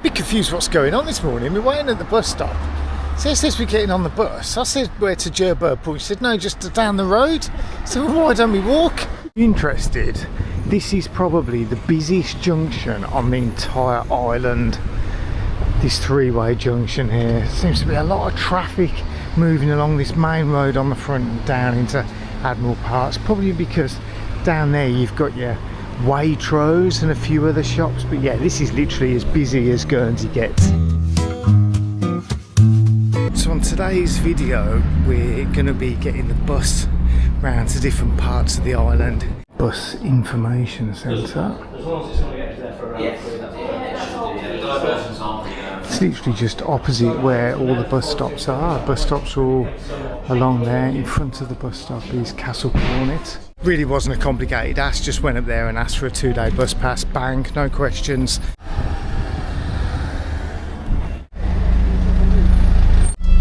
Bit confused what's going on this morning. We're waiting at the bus stop. So it says we're getting on the bus. I said where to Jerburg Point. She said no, just down the road. So why don't we walk? Interested? This is probably the busiest junction on the entire island. This three-way junction here. Seems to be a lot of traffic moving along this main road on the front and down into Admiral Park. Probably because down there you've got your Waitrose and a few other shops, but yeah, this is literally as busy as Guernsey gets. So on today's video we're going to be getting the bus round to different parts of the island. Bus information centre. It's literally just opposite where all the bus stops are. Bus stops are all along there. In front of the bus stop is Castle Cornet. Really wasn't a complicated ask, just went up there and asked for a 2-day bus pass, bang, no questions.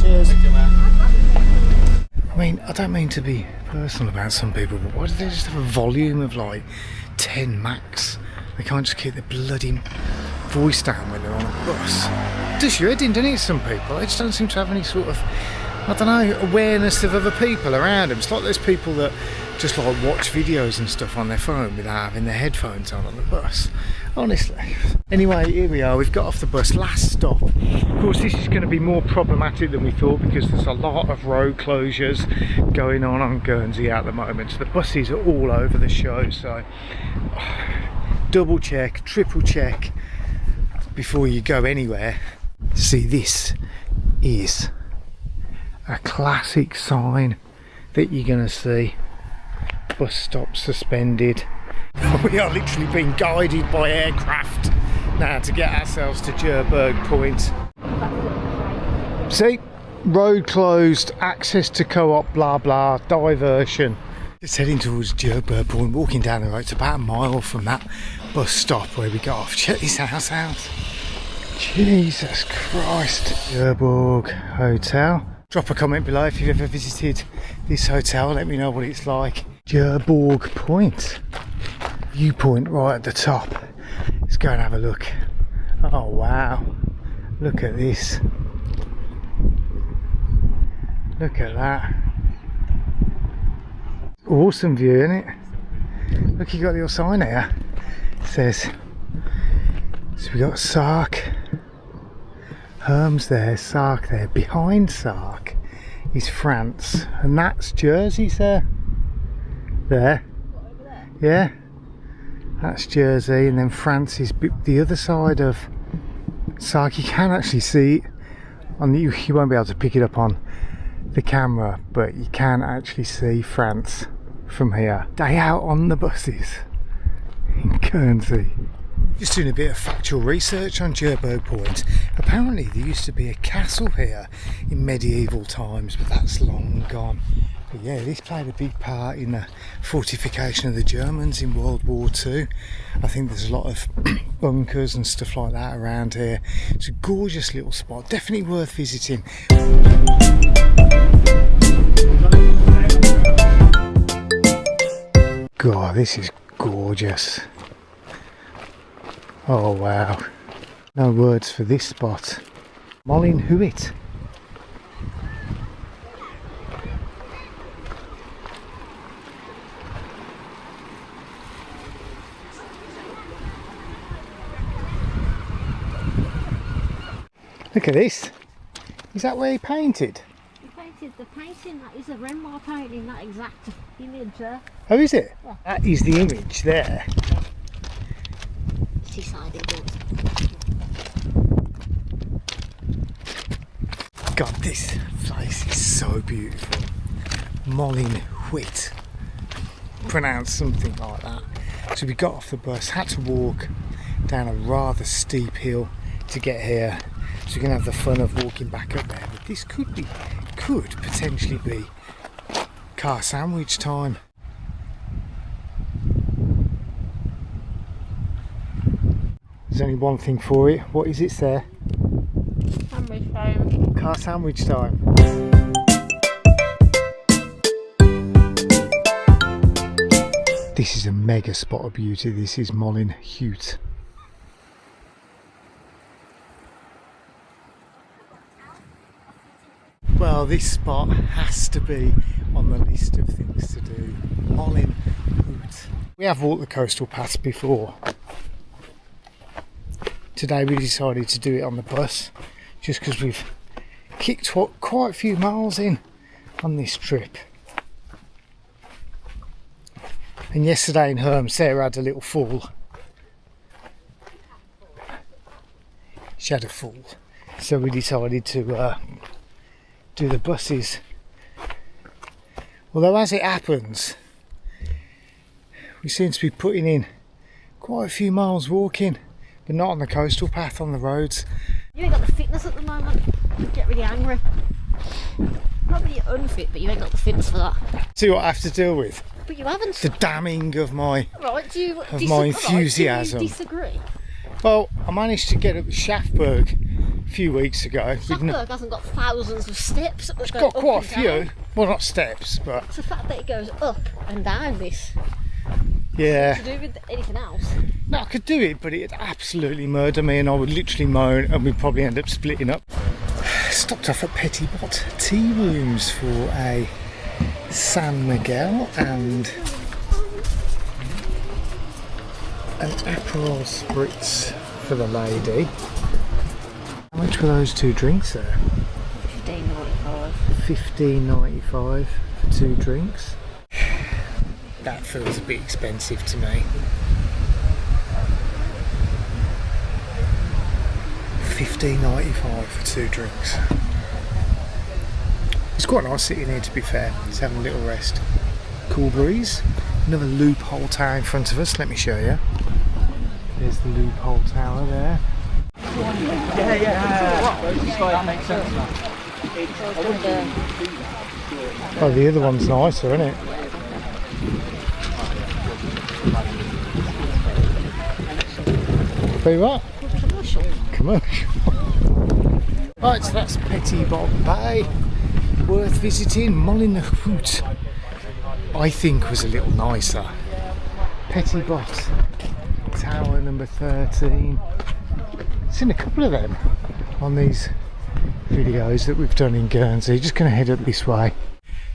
Cheers. Thank you, man. I mean, I don't mean to be personal about some people, but why do they just have a volume of like 10 max? They can't just keep their bloody voice down when they're on a bus. It does your head in, doesn't it, some people? They just don't seem to have any sort of, I don't know, awareness of other people around them. It's like there's people that just like watch videos and stuff on their phone without having their headphones on the bus. Honestly. Anyway, here we are. We've got off the bus. Last stop. Of course, this is going to be more problematic than we thought because there's a lot of road closures going on Guernsey at the moment. So the buses are all over the show. So double check, triple check before you go anywhere. See, this is a classic sign that you're going to see. Bus stop suspended. We are literally being guided by aircraft now to get ourselves to Jerburg Point. See, road closed, access to co-op, blah blah, diversion. Just heading towards Jerburg Point, walking down the road. It's about a mile from that bus stop where we got off. Check this house out. Jesus Christ. Jerburg Hotel. Drop a comment below if you've ever visited this hotel. Let me know what it's like. Jerburg Point. Viewpoint right at the top. Let's go and have a look. Oh wow. Look at this. Look at that. Awesome view, isn't it? Look, you got the little sign here. It says, so we got Sark. Herms there, Sark there. Behind Sark is France. And that's Jersey, sir. There. Yeah. That's Jersey. And then France is the other side of Sark. You can actually see it on the, you won't be able to pick it up on the camera, but you can actually see France from here. Day out on the buses in Guernsey. Just doing a bit of factual research on Jerburg Point. Apparently there used to be a castle here in medieval times, but that's long gone. But yeah, this played a big part in the fortification of the Germans in World War II. I think there's a lot of bunkers and stuff like that around here. It's a gorgeous little spot, definitely worth visiting. God, this is gorgeous. Oh wow. No words for this spot. Molin Huit. Look at this. Is that where he painted? He painted the painting, that is a Renoir painting, that exact image there. Oh, is it? Yeah. That is the image there. Decided it. God, this place is so beautiful. Molin Huit. Pronounced something like that. So we got off the bus, had to walk down a rather steep hill to get here. So we're going to have the fun of walking back up there. But this could potentially be car sandwich time. There's only one thing for it. What is it, sir? Sandwich time. Car sandwich time. This is a mega spot of beauty. This is Molin Huit. Well, this spot has to be on the list of things to do. Molin Hoot. We have walked the coastal paths before. Today we decided to do it on the bus, just because we've kicked quite a few miles in on this trip. And yesterday in Herm, Sarah had a little fall. She had a fall. So we decided to do the buses. Although as it happens, we seem to be putting in quite a few miles walking, but not on the coastal path, on the roads. You ain't got the fitness at the moment. You get really angry. Not really unfit, but you ain't got the fitness for that. See what I have to deal with? But you haven't. The damning of my Right, do you my enthusiasm. Do you disagree? Well, I managed to get up the Shaftberg a few weeks ago. Shaftberg hasn't got thousands of steps. It's got quite a few. Well, not steps, but it's the fact that it goes up and down this. yeah. To do with anything else. No, I could do it, but it'd absolutely murder me, and I would literally moan, and we'd probably end up splitting up. Stopped off at Petit Bot Tea Rooms for a San Miguel and an Aperol Spritz for the lady. How much were those two drinks there? $15.95. $15.95 for two drinks. That feels a bit expensive to me. $15.95 for two drinks. It's quite nice sitting here, to be fair. Just having a little rest. Cool breeze. Another loophole tower in front of us. Let me show you. There's the loophole tower there. That makes sense now. Oh, the other one's nicer, isn't it? Very what? Commercial. Right, so that's Petit Bot Bay. Worth visiting. Molin Hoot, I think, was a little nicer. Petit Bot Tower number 13. Seen a couple of them on these videos that we've done in Guernsey. Just going to head up this way.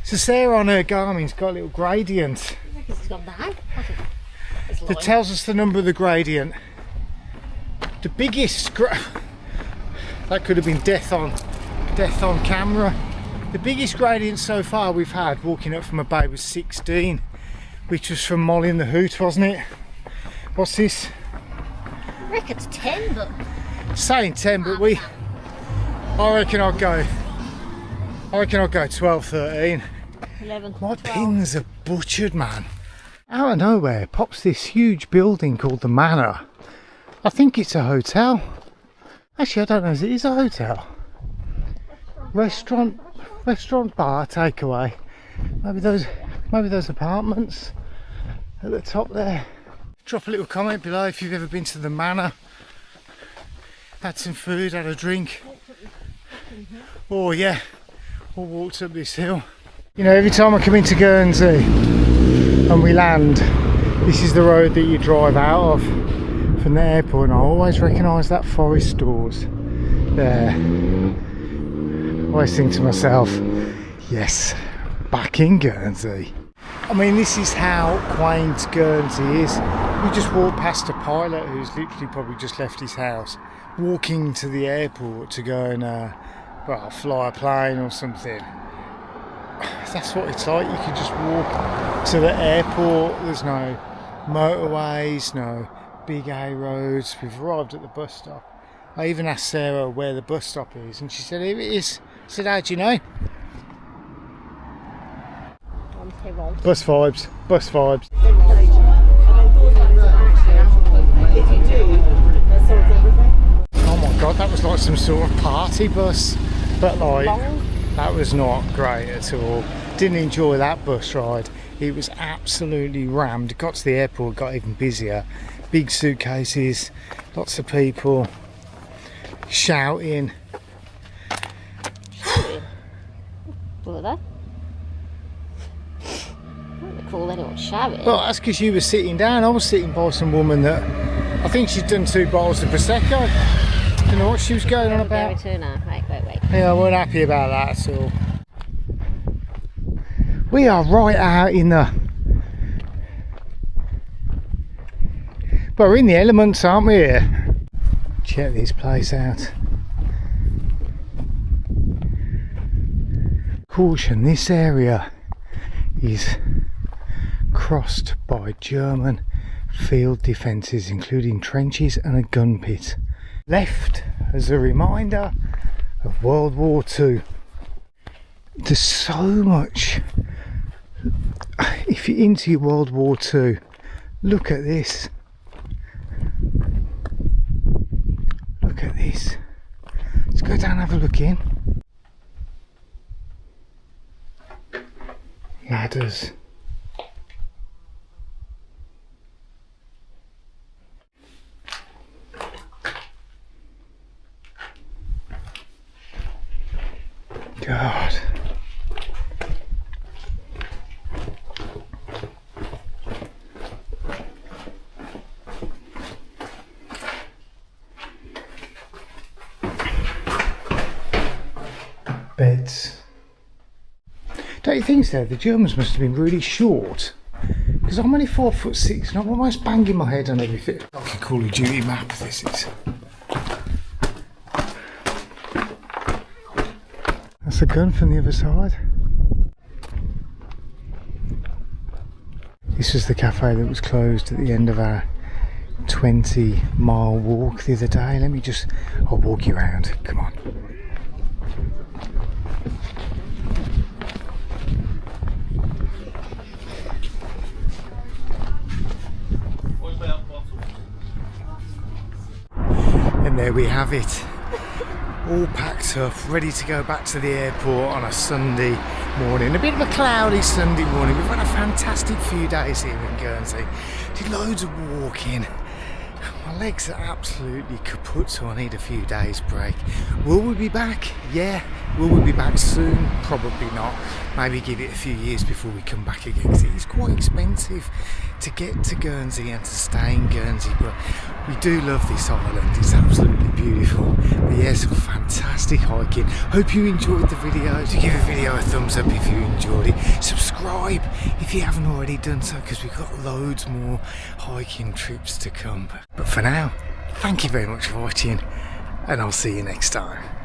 So Sarah on her Garmin's got a little gradient It's gone down. that tells us the number of the gradient. The biggest that could have been death on camera. The biggest gradient so far we've had walking up from a bay was 16, which was from Molin the Hoot, wasn't it? What's this? I reckon it's 10, but Saying 10, but I reckon I'll go 12, 13. 11. My 12. pins are butchered, man. Out of nowhere pops this huge building called the Manor. I think it's a hotel. Actually, I don't know if it is a hotel. Restaurant, bar, takeaway. Maybe those apartments at the top there. Drop a little comment below if you've ever been to the Manor. Had some food, had a drink. Or yeah, or walked up this hill. You know, every time I come into Guernsey and we land, this is the road that you drive out of from the airport, and I always recognise that Forest Stores there. I always think to myself, yes, back in Guernsey. I mean, this is how quaint Guernsey is. We just walked past a pilot who's literally probably just left his house, walking to the airport to go and fly a plane or something. That's what it's like. You can just walk to the airport. There's no motorways, no big A roads. We've arrived at the bus stop. I even asked Sarah where the bus stop is, and she said, here it is. I said, how do you know? Bus vibes, bus vibes. Oh my god, that was like some sort of party bus, but like, that was not great at all. Didn't enjoy that bus ride. It was absolutely rammed. Got to the airport, got even busier. Big suitcases, lots of people shouting. What are they? I wouldn't call anyone shouting. Well, that's because you were sitting down. I was sitting by some woman that I think she'd done 2 bottles of Prosecco. Don't know what she was going on about. Wait. Yeah, I wasn't happy about that at all. We are right out in the... But we're in the elements, aren't we here? Check this place out. Caution, this area is crossed by German field defences, including trenches and a gun pit. Left as a reminder of World War II. There's so much. If you're into your World War II, look at this. Look at this. Let's go down and have a look in. Ladders. God. Beds. Don't you think so? The Germans must have been really short, because I'm only 4'6" and I'm almost banging my head on everything. Like a Call of Duty map, this is. That's a gun from the other side. This was the cafe that was closed at the end of our 20-mile walk the other day. I'll walk you around, come on. And there we have it, all packed up, ready to go back to the airport on a Sunday morning. A bit of a cloudy Sunday morning. We've had a fantastic few days here in Guernsey. Did loads of walking. My legs are absolutely kaput, so I need a few days break. Will we be back? Yeah. Will we be back soon? Probably not. Maybe give it a few years before we come back again, because it is quite expensive to get to Guernsey and to stay in Guernsey, but we do love this island. It's absolutely beautiful. But yeah, some fantastic hiking. Hope you enjoyed the video. Do give the video a thumbs up if you enjoyed it. Subscribe if you haven't already done so, because we've got loads more hiking trips to come. But for now, thank you very much for watching, and I'll see you next time.